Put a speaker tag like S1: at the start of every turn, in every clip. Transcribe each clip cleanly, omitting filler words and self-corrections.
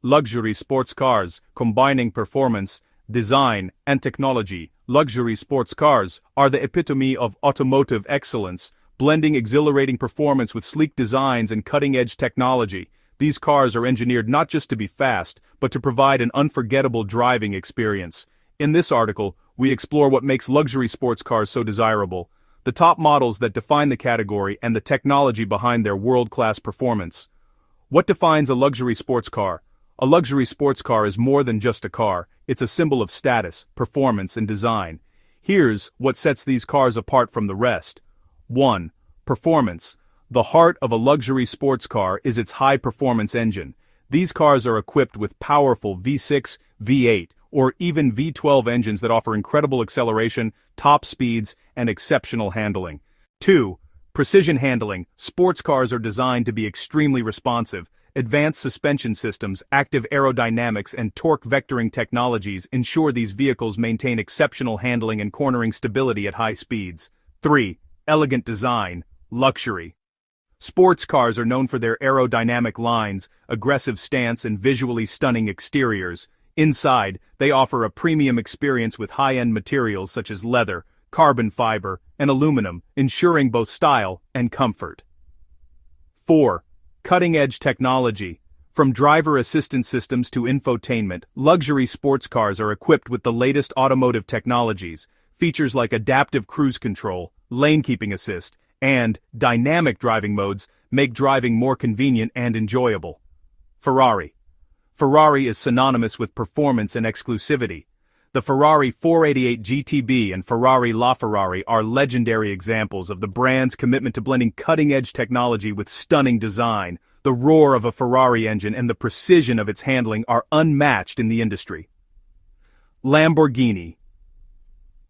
S1: Luxury sports cars, combining performance, design, and technology. Luxury sports cars are the epitome of automotive excellence, blending exhilarating performance with sleek designs and cutting-edge technology. These cars are engineered not just to be fast, but to provide an unforgettable driving experience. In this article, we explore what makes luxury sports cars so desirable, the top models that define the category, and the technology behind their world-class performance. What defines a luxury sports car? A luxury sports car is more than just a car, it's a symbol of status, performance, and design. Here's what sets these cars apart from the rest. 1. Performance. The heart of a luxury sports car is its high-performance engine. These cars are equipped with powerful V6, V8, or even V12 engines that offer incredible acceleration, top speeds, and exceptional handling. 2. Precision handling. Sports cars are designed to be extremely responsive. Advanced suspension systems, active aerodynamics, and torque vectoring technologies ensure these vehicles maintain exceptional handling and cornering stability at high speeds. 3. Elegant design. Luxury. Sports cars are known for their aerodynamic lines, aggressive stance, and visually stunning exteriors. Inside, they offer a premium experience with high-end materials such as leather, carbon fiber, and aluminum, ensuring both style and comfort. 4. Cutting-edge technology. From driver assistance systems to infotainment, luxury sports cars are equipped with the latest automotive technologies. Features like adaptive cruise control, lane keeping assist, and dynamic driving modes make driving more convenient and enjoyable. Ferrari. Ferrari is synonymous with performance and exclusivity. The Ferrari 488 GTB and Ferrari LaFerrari are legendary examples of the brand's commitment to blending cutting-edge technology with stunning design. The roar of a Ferrari engine and the precision of its handling are unmatched in the industry. Lamborghini.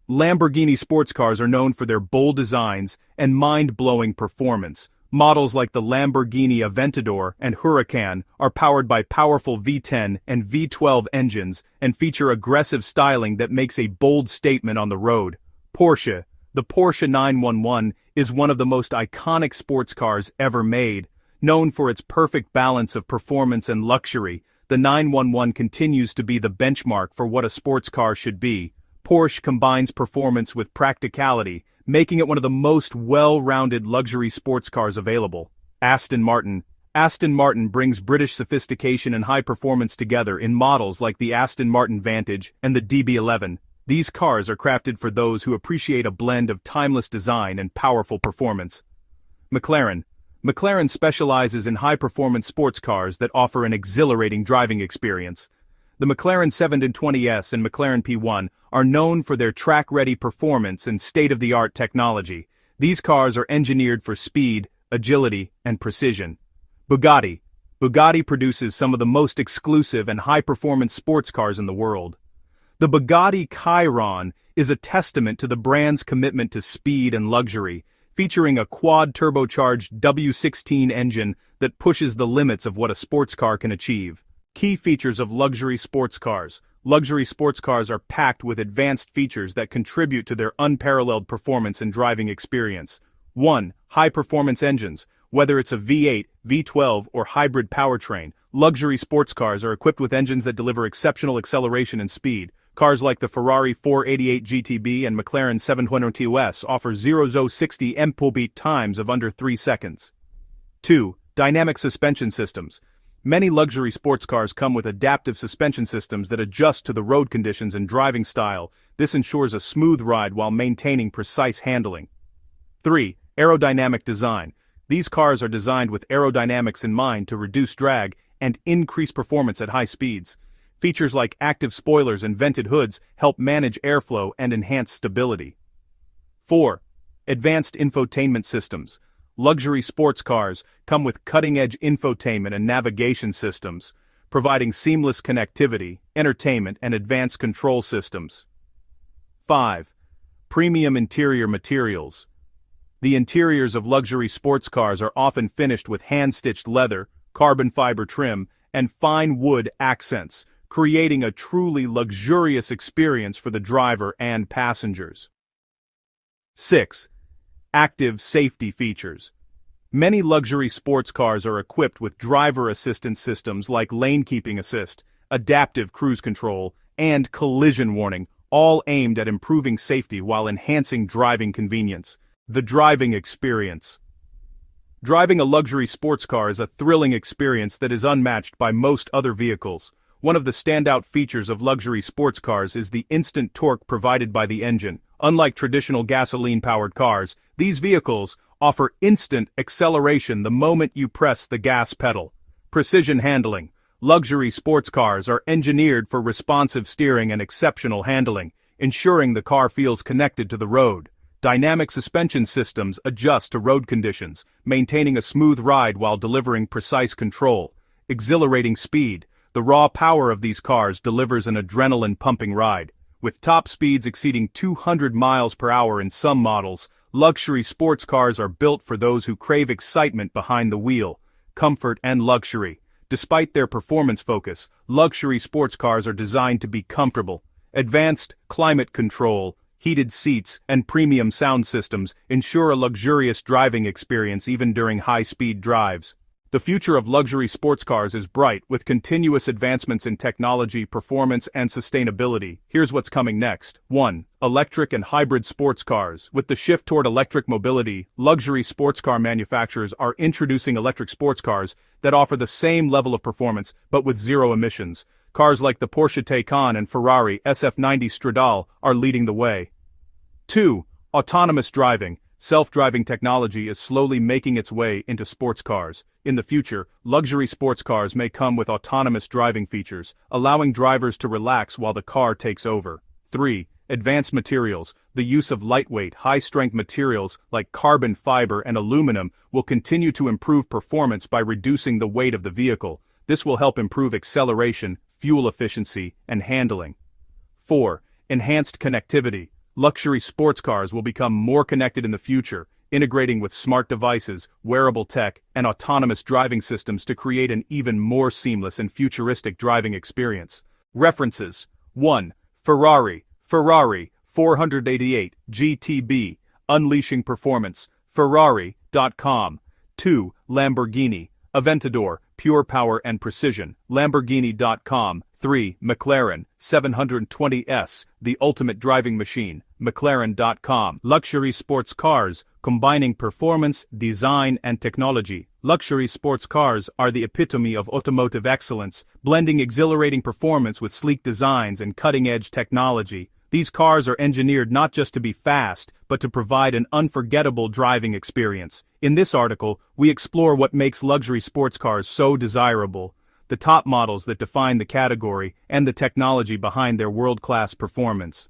S1: Lamborghini sports cars are known for their bold designs and mind-blowing performance. Models like the Lamborghini Aventador and Huracan are powered by powerful V10 and V12 engines and feature aggressive styling that makes a bold statement on the road. Porsche. The Porsche 911 is one of the most iconic sports cars ever made. Known for its perfect balance of performance and luxury, the 911 continues to be the benchmark for what a sports car should be. Porsche combines performance with practicality, making it one of the most well-rounded luxury sports cars available. Aston Martin. Aston Martin brings British sophistication and high performance together in models like the Aston Martin Vantage and the DB11. These cars are crafted for those who appreciate a blend of timeless design and powerful performance. McLaren. McLaren specializes in high-performance sports cars that offer an exhilarating driving experience. The McLaren 720S and McLaren P1 are known for their track-ready performance and state-of-the-art technology. These cars are engineered for speed, agility, and precision. Bugatti. Bugatti produces some of the most exclusive and high-performance sports cars in the world. The Bugatti Chiron is a testament to the brand's commitment to speed and luxury, featuring a quad-turbocharged W16 engine that pushes the limits of what a sports car can achieve. Key features of luxury sports cars. Luxury sports cars are packed with advanced features that contribute to their unparalleled performance and driving experience. 1. High-performance engines. Whether it's a V8, V12, or hybrid powertrain, luxury sports cars are equipped with engines that deliver exceptional acceleration and speed. Cars like the Ferrari 488 GTB and McLaren 720S offer 0-60 mpb times of under 3 seconds. 2. Dynamic suspension systems. Many luxury sports cars come with adaptive suspension systems that adjust to the road conditions and driving style. This ensures a smooth ride while maintaining precise handling. 3. Aerodynamic design. These cars are designed with aerodynamics in mind to reduce drag and increase performance at high speeds. Features like active spoilers and vented hoods help manage airflow and enhance stability. 4. Advanced infotainment systems. Luxury sports cars come with cutting-edge infotainment and navigation systems, providing seamless connectivity, entertainment, and advanced control systems. 5. Premium interior materials. The interiors of luxury sports cars are often finished with hand-stitched leather, carbon fiber trim, and fine wood accents, creating a truly luxurious experience for the driver and passengers. 6. Active safety features. Many luxury sports cars are equipped with driver assistance systems like lane keeping assist, adaptive cruise control, and collision warning, all aimed at improving safety while enhancing driving convenience. The driving experience. Driving a luxury sports car is a thrilling experience that is unmatched by most other vehicles. One of the standout features of luxury sports cars is the instant torque provided by the engine. Unlike traditional gasoline-powered cars, these vehicles offer instant acceleration the moment you press the gas pedal. Precision handling. Luxury sports cars are engineered for responsive steering and exceptional handling, ensuring the car feels connected to the road. Dynamic suspension systems adjust to road conditions, maintaining a smooth ride while delivering precise control. Exhilarating speed. The raw power of these cars delivers an adrenaline-pumping ride. With top speeds exceeding 200 miles per hour in some models, luxury sports cars are built for those who crave excitement behind the wheel, comfort and luxury. Despite their performance focus, luxury sports cars are designed to be comfortable. Advanced climate control, heated seats, and premium sound systems ensure a luxurious driving experience even during high-speed drives. The future of luxury sports cars is bright, with continuous advancements in technology, performance, and sustainability. Here's what's coming next. 1. Electric and hybrid sports cars. With the shift toward electric mobility, luxury sports car manufacturers are introducing electric sports cars that offer the same level of performance, but with zero emissions. Cars like the Porsche Taycan and Ferrari SF90 Stradale are leading the way. 2. Autonomous driving. Self-driving technology is slowly making its way into sports cars. In the future, luxury sports cars may come with autonomous driving features, allowing drivers to relax while the car takes over. 3. Advanced materials. The use of lightweight, high-strength materials like carbon fiber and aluminum will continue to improve performance by reducing the weight of the vehicle. This will help improve acceleration, fuel efficiency, and handling. 4. Enhanced connectivity. Luxury sports cars will become more connected in the future, integrating with smart devices, wearable tech, and autonomous driving systems to create an even more seamless and futuristic driving experience. References. 1. Ferrari 488 GTB, Unleashing Performance, Ferrari.com. 2. Lamborghini Aventador, Pure Power and Precision, Lamborghini.com. 3. McLaren 720S, The Ultimate Driving Machine, McLaren.com. Luxury sports cars, combining performance, design, and technology. Luxury sports cars are the epitome of automotive excellence, blending exhilarating performance with sleek designs and cutting-edge technology. These cars are engineered not just to be fast, but to provide an unforgettable driving experience. In this article, we explore what makes luxury sports cars so desirable, the top models that define the category, and the technology behind their world-class performance.